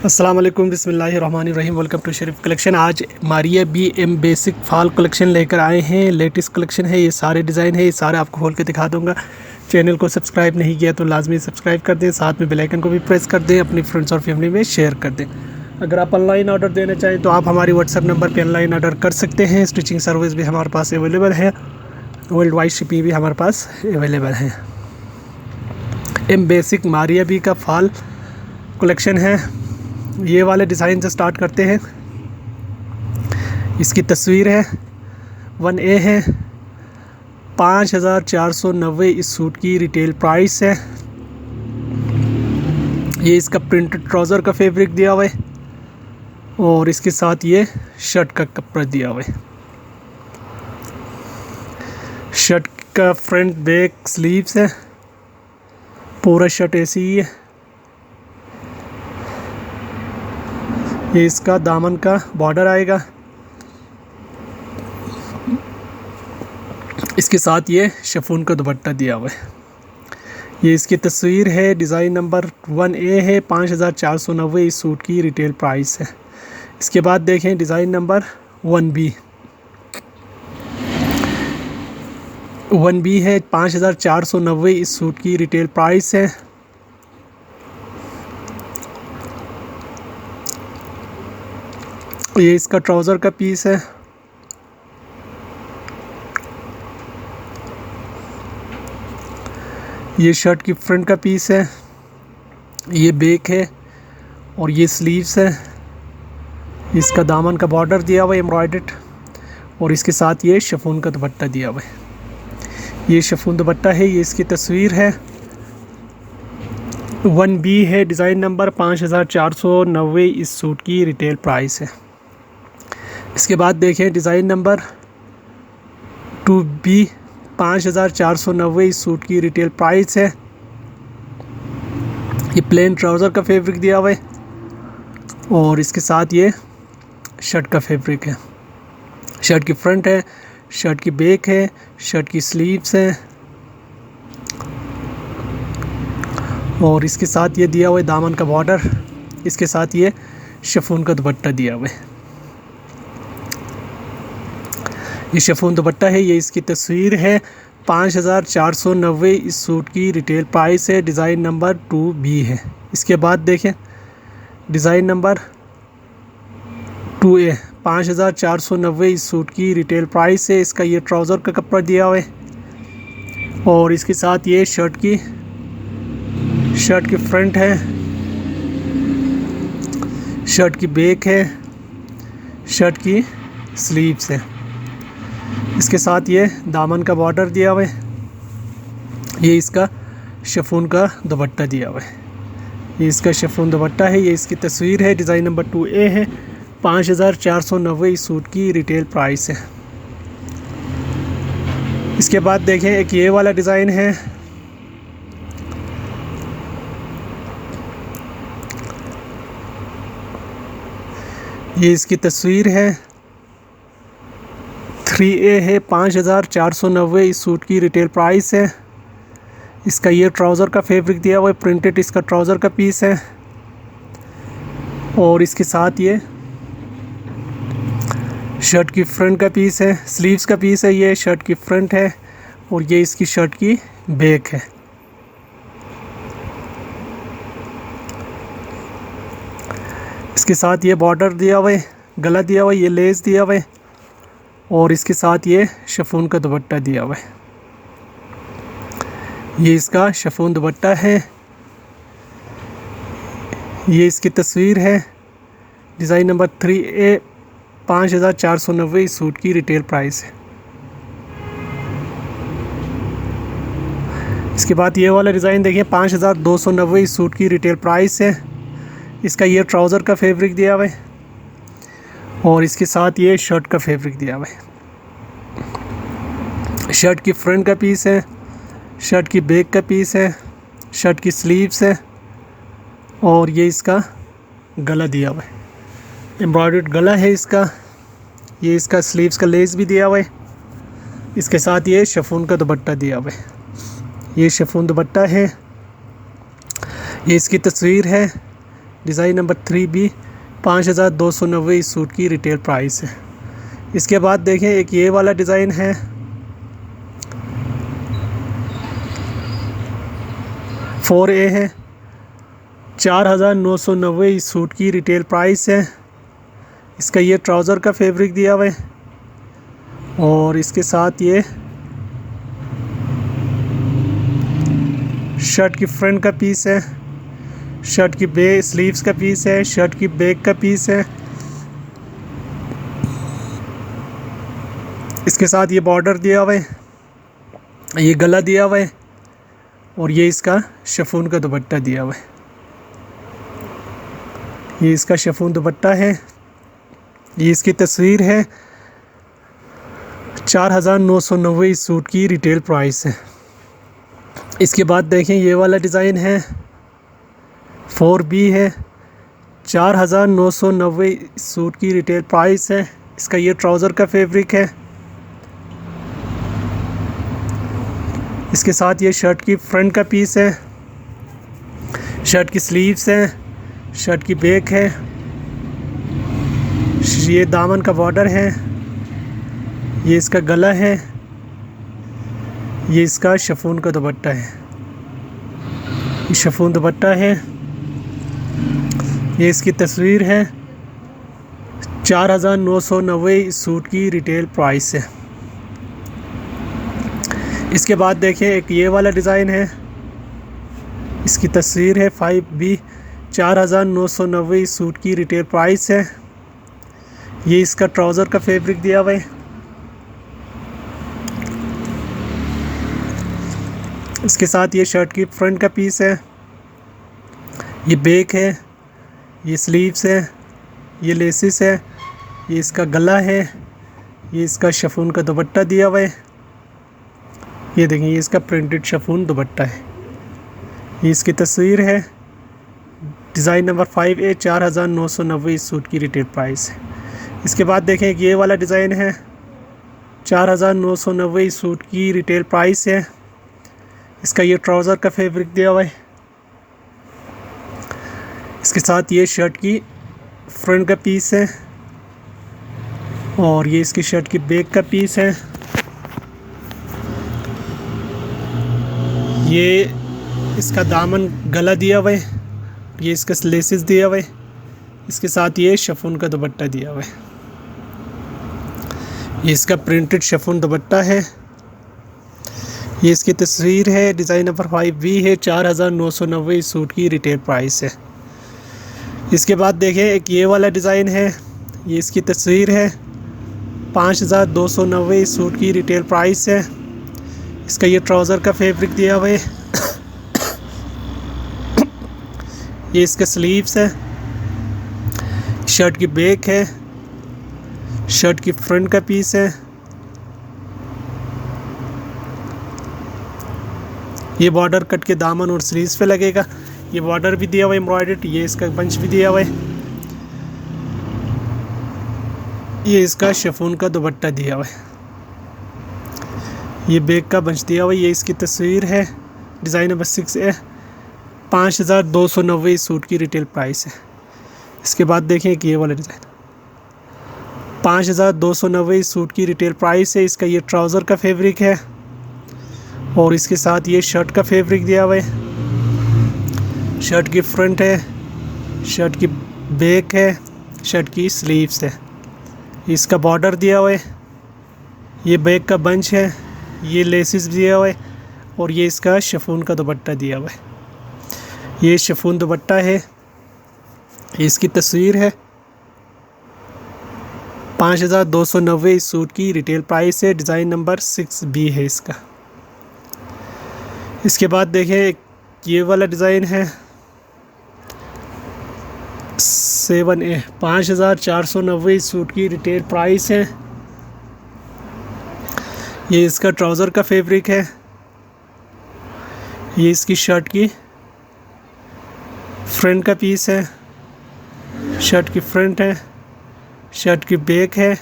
अस्सलाम वालेकुम बिस्मिल्लाहिर्रहमानिर्रहीम। Welcome to Sharif collection. आज Maria BM basic fall collection लेकर आए हैं। लेटेस्ट कलेक्शन है, ये सारे डिज़ाइन है, ये सारे आपको खोल के दिखा दूंगा। चैनल को सब्सक्राइब नहीं किया तो लाजमी सब्सक्राइब कर दें, साथ में बेल आइकन को भी प्रेस कर दें, अपनी फ्रेंड्स और फैमिली में शेयर कर दें। अगर आप ऑनलाइन ऑर्डर देना चाहें तो आप हमारी व्हाट्सएप नंबर पर ऑनलाइन ऑर्डर कर सकते हैं। स्टिचिंग सर्विस भी हमारे पास अवेलेबल है, वर्ल्ड वाइड शिपिंग भी हमारे पास अवेलेबल है। बेसिक मारिया बी का फॉल कलेक्शन है। ये वाले डिज़ाइन से स्टार्ट करते हैं। इसकी तस्वीर है 1A है, 5490 इस सूट की रिटेल प्राइस है। ये इसका प्रिंटेड ट्राउज़र का फैब्रिक दिया हुआ है और इसके साथ ये शर्ट का कपड़ा दिया हुआ है। शर्ट का फ्रंट बैक स्लीव्स है, पूरा शर्ट ऐसी ही है। ये इसका दामन का बॉर्डर आएगा, इसके साथ ये शिफॉन का दुपट्टा दिया हुआ है। ये इसकी तस्वीर है, डिज़ाइन नंबर 1A है, 5490 इस सूट की रिटेल प्राइस है। इसके बाद देखें डिज़ाइन नंबर 1B है, 5490 इस सूट की रिटेल प्राइस है। ये इसका ट्राउज़र का पीस है। ये शर्ट की फ्रंट का पीस है, ये बैक है और ये स्लीव्स है। इसका दामन का बॉर्डर दिया हुआ है एम्ब्रॉयडर्ड और इसके साथ ये शिफॉन का दुपट्टा दिया हुआ है। ये शिफॉन दुपट्टा है। ये इसकी तस्वीर है 1B है, डिज़ाइन नंबर 5490 इस सूट की रिटेल प्राइस है। इसके बाद देखें डिज़ाइन नंबर 2B, 5490 इस सूट की रिटेल प्राइस है। ये प्लेन ट्राउज़र का फैब्रिक दिया हुआ है और इसके साथ ये शर्ट का फैब्रिक है। शर्ट की फ्रंट है, शर्ट की बैक है, शर्ट की स्लीव्स है और इसके साथ ये दिया हुआ है दामन का बॉर्डर। इसके साथ ये शिफॉन का दुपट्टा दिया हुआ है। ये शिफॉन दुपट्टा है। ये इसकी तस्वीर है 5490 इस सूट की रिटेल प्राइस है। डिज़ाइन नंबर 2B है। इसके बाद देखें डिज़ाइन नंबर 2A, 5490 इस सूट की रिटेल प्राइस है। इसका ये ट्राउज़र का कपड़ा दिया हुआ है और इसके साथ ये शर्ट की फ्रंट है, शर्ट की बैक है, शर्ट की स्लीव्स है। इसके साथ ये दामन का बॉर्डर दिया हुआ है। ये इसका शिफॉन का दुपट्टा दिया हुआ है। ये इसका शिफॉन दुपट्टा है। ये इसकी तस्वीर है, डिज़ाइन नंबर 2A है, 5490 इस सूट की रिटेल प्राइस है। इसके बाद देखें एक ये वाला डिज़ाइन है। ये इसकी तस्वीर है 3A है, 5490 इस सूट की रिटेल प्राइस है। इसका ये ट्राउज़र का फैब्रिक दिया हुआ है, प्रिंटेड इसका ट्राउज़र का पीस है और इसके साथ ये शर्ट की फ्रंट का पीस है, स्लीव्स का पीस है। ये शर्ट की फ्रंट है और ये इसकी शर्ट की बैक है। इसके साथ ये बॉर्डर दिया हुआ है, गला दिया हुआ है, ये लेस दिया हुआ है और इसके साथ ये शिफॉन का दुपट्टा दिया हुआ है। ये इसका शिफॉन दुपट्टा है। ये इसकी तस्वीर है, डिज़ाइन नंबर 3A, 5490 इस सूट की रिटेल प्राइस है। इसके बाद ये वाला डिज़ाइन देखिए 5290 इस सूट की रिटेल प्राइस है। इसका ये ट्राउज़र का फैब्रिक दिया हुआ है और इसके साथ ये शर्ट का फैब्रिक दिया हुआ है। शर्ट की फ्रंट का पीस है, शर्ट की बैक का पीस है, शर्ट की स्लीव्स है और ये इसका गला दिया हुआ है, एम्ब्रॉयडर्ड गला है इसका। ये इसका स्लीव्स का लेस भी दिया हुआ है। इसके साथ ये शिफॉन का दुपट्टा दिया हुआ है। ये शिफॉन दुपट्टा है। ये इसकी तस्वीर है, डिज़ाइन नंबर 3B 5290 इस सूट की रिटेल प्राइस है। इसके बाद देखें एक ये वाला डिज़ाइन है, फोर ए है, 4990 इस सूट की रिटेल प्राइस है। इसका ये ट्राउज़र का फैब्रिक दिया हुआ है और इसके साथ ये शर्ट की फ्रंट का पीस है, शर्ट की स्लीव्स का पीस है, शर्ट की बैक का पीस है। इसके साथ ये बॉर्डर दिया हुआ है, ये गला दिया हुआ है और ये इसका शिफॉन का दुपट्टा दिया हुआ है। ये इसका शिफॉन दुपट्टा है। ये इसकी तस्वीर है। 4990 इस सूट की रिटेल प्राइस है। इसके बाद देखें ये वाला डिज़ाइन है, 4B है, 4990 इस सूट की रिटेल प्राइस है। इसका ये ट्राउज़र का फैब्रिक है। इसके साथ ये शर्ट की फ्रंट का पीस है, शर्ट की स्लीव्स है, शर्ट की बैक है, ये दामन का बॉर्डर है, ये इसका गला है, ये इसका शिफॉन का दुपट्टा है। ये शिफॉन दुपट्टा है। ये इसकी तस्वीर है। 4990 इस सूट की रिटेल प्राइस है। इसके बाद देखें एक ये वाला डिज़ाइन है, इसकी तस्वीर है 5B 4990 इस सूट की रिटेल प्राइस है। ये इसका ट्राउज़र का फैब्रिक दिया हुआ है। इसके साथ ये शर्ट की फ्रंट का पीस है, ये बैक है, ये स्लीव्स है, ये लेसिस है, ये इसका गला है, ये इसका शिफॉन का दुपट्टा दिया हुआ है। ये देखें ये इसका प्रिंटेड शिफॉन दुपट्टा है। ये इसकी तस्वीर है। डिज़ाइन नंबर 5A 4990 इस सूट की रिटेल प्राइस है। इसके बाद देखें ये वाला डिज़ाइन है, 4990 इस सूट की रिटेल प्राइस है। इसका ये ट्राउज़र का फैब्रिक दिया हुआ है। इसके साथ ये शर्ट की फ्रंट का पीस है और ये इसकी शर्ट की बैक का पीस है। ये इसका दामन गला दिया हुआ है, ये इसका लेसिस दिया हुआ है। इसके साथ ये शिफॉन का दुपट्टा दिया हुआ है। ये इसका प्रिंटेड शिफॉन दुपट्टा है। ये इसकी तस्वीर है। डिज़ाइन नंबर 5B है। 4990 इस सूट की रिटेल प्राइस है। इसके बाद देखें एक ये वाला डिज़ाइन है, ये इसकी तस्वीर है। 5290 इस सूट की रिटेल प्राइस है। इसका ये ट्राउज़र का फैब्रिक दिया हुआ है। ये इसके स्लीव्स है, शर्ट की बैक है, शर्ट की फ्रंट का पीस है। ये बॉर्डर कट के दामन और स्लीव्स पे लगेगा। ये बॉर्डर भी दिया हुआ है एम्ब्रॉयडर्ड। ये इसका बंच भी दिया हुआ है। ये इसका शिफॉन का दुपट्टा दिया हुआ है। ये बैक का बंच दिया हुआ है। ये इसकी तस्वीर है। डिज़ाइन नंबर 6A 5290 इस सूट की रिटेल प्राइस है। इसके बाद देखें कि ये वाला डिज़ाइन 5290 इस सूट की रिटेल प्राइस है। इसका ये ट्राउज़र का फैब्रिक है और इसके साथ ये शर्ट का फैब्रिक दिया हुआ है। शर्ट की फ्रंट है, शर्ट की बैक है, शर्ट की स्लीव्स है। इसका बॉर्डर दिया हुआ है। ये बैक का बंच है, ये लेसिस दिया हुआ है और ये इसका शिफॉन का दुपट्टा दिया हुआ है। ये शिफॉन दुपट्टा है। इसकी तस्वीर है। 5290 इस सूट की रिटेल प्राइस है। डिज़ाइन नंबर 6B है इसका। इसके बाद देखें एक ये वाला डिज़ाइन है 7A 5490 इस सूट की रिटेल प्राइस है। ये इसका ट्राउज़र का फैब्रिक है। ये इसकी शर्ट की फ्रंट का पीस है, शर्ट की फ्रंट है, शर्ट की बैक है,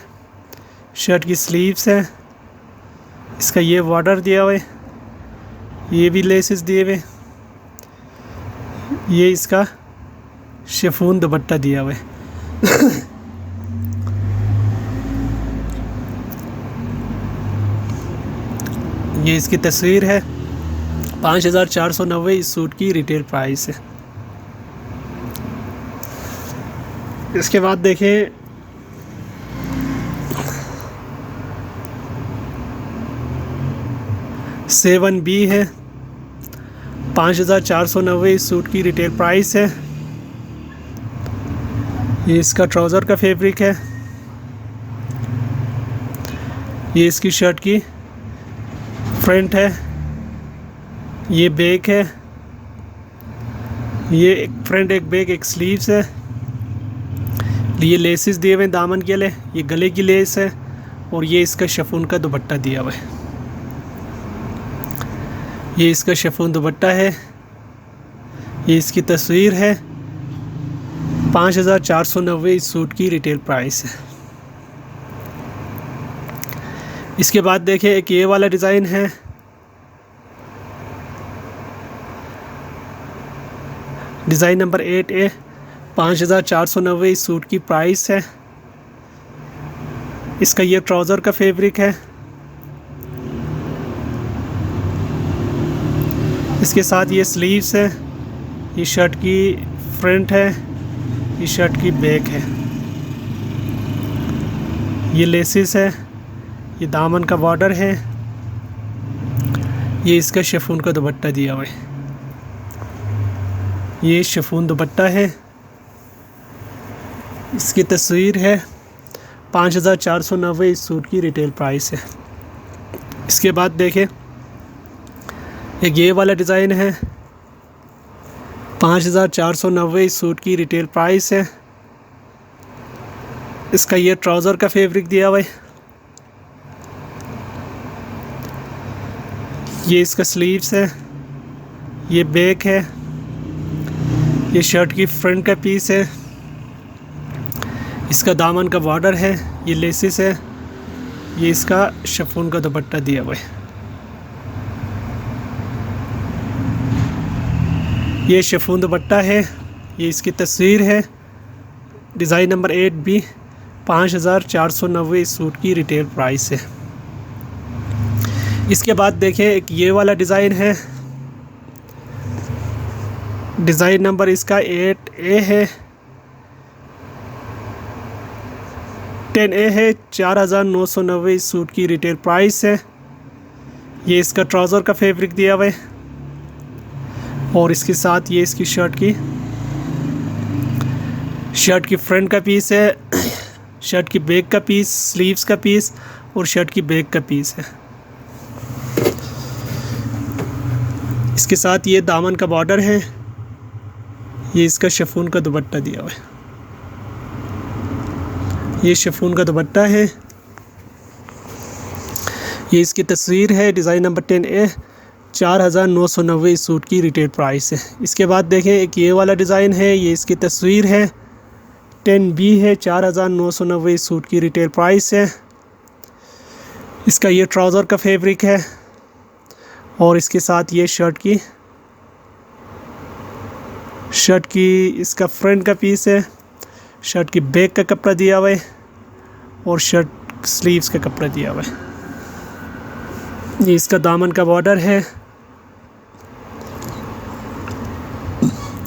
शर्ट की स्लीव्स है। इसका ये बॉर्डर दिया हुआ है। ये भी लेसेस दिए हुए। ये इसका शिफॉन दुपट्टा दिया हुआ है। ये इसकी तस्वीर है। 5490 इस सूट की रिटेल प्राइस है। इसके बाद देखें सेवन बी है। 5490 इस सूट की रिटेल प्राइस है। ये इसका ट्राउज़र का फैब्रिक है। ये इसकी शर्ट की फ्रंट है। ये बैक है। ये एक फ्रंट, एक बैक, एक स्लीव्स है। ये लेसेस दिए हुए हैं दामन के लिए। ये गले की लेस है और ये इसका शिफॉन का दुपट्टा दिया हुआ है। ये इसका शिफॉन दुपट्टा है। ये इसकी तस्वीर है। 5490 इस सूट की रिटेल प्राइस है। इसके बाद देखें एक ये वाला डिज़ाइन है। Design number 8A। 5490 इस सूट की प्राइस है। इसका ये ट्राउज़र का फैब्रिक है। इसके साथ ये स्लीव्स है। ये शर्ट की फ्रंट है। ये शर्ट की बैक है। ये लेसेस है। ये दामन का बॉर्डर है। ये इसका शिफॉन का दुपट्टा दिया हुआ है। ये शिफॉन दुपट्टा है। इसकी तस्वीर है। 5490 इस सूट की रिटेल प्राइस है। इसके बाद देखें एक ये वाला डिज़ाइन है। 5490 इस सूट की रिटेल प्राइस है। इसका ये ट्राउज़र का फैब्रिक दिया हुआ है। ये इसका स्लीव्स है। ये बैक है। ये शर्ट की फ्रंट का पीस है। इसका दामन का बॉर्डर है। ये लेसेस है। ये इसका शिफॉन का दुपट्टा दिया हुआ है। ये शिफॉन दुपट्टा है। ये इसकी तस्वीर है। Design number 8B। 5490 इस सूट की रिटेल प्राइस है। इसके बाद देखें एक ये वाला डिज़ाइन है। डिज़ाइन नंबर इसका 8A है। 10A है। 4990 इस सूट की रिटेल प्राइस है। ये इसका ट्राउज़र का फैब्रिक दिया हुआ है और इसके साथ ये इसकी शर्ट की फ्रंट का पीस है। शर्ट की बैक का पीस, स्लीव्स का पीस और शर्ट की बैक का पीस है। इसके साथ ये दामन का बॉर्डर है। ये इसका शिफॉन का दुपट्टा दिया हुआ है। ये शिफॉन का दुपट्टा है। ये इसकी तस्वीर है। Design number 10A। 4990 इस सूट की रिटेल प्राइस है। इसके बाद देखें एक ये वाला डिज़ाइन है। ये इसकी तस्वीर है। 10B है। 4990 इस सूट की रिटेल प्राइस है। इसका ये ट्राउज़र का फैब्रिक है और इसके साथ ये शर्ट की इसका फ्रंट का पीस है। शर्ट की बैक का कपड़ा दिया हुआ है और शर्ट स्लीव्स का कपड़ा दिया हुआ है। ये इसका दामन का बॉर्डर है।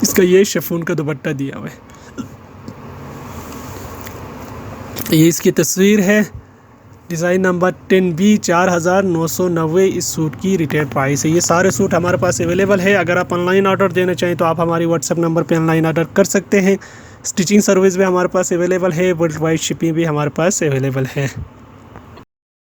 इसका ये शिफॉन का दुपट्टा दिया हुआ है। ये इसकी तस्वीर है। Design number 10B। 4990 इस सूट की रिटेल प्राइस है। ये सारे सूट हमारे पास अवेलेबल है। अगर आप ऑनलाइन ऑर्डर देना चाहें तो आप हमारी व्हाट्सएप नंबर पे ऑनलाइन ऑर्डर कर सकते हैं। स्टिचिंग सर्विस भी हमारे पास अवेलेबल है। वर्ल्ड वाइड शिपिंग भी हमारे पास अवेलेबल है।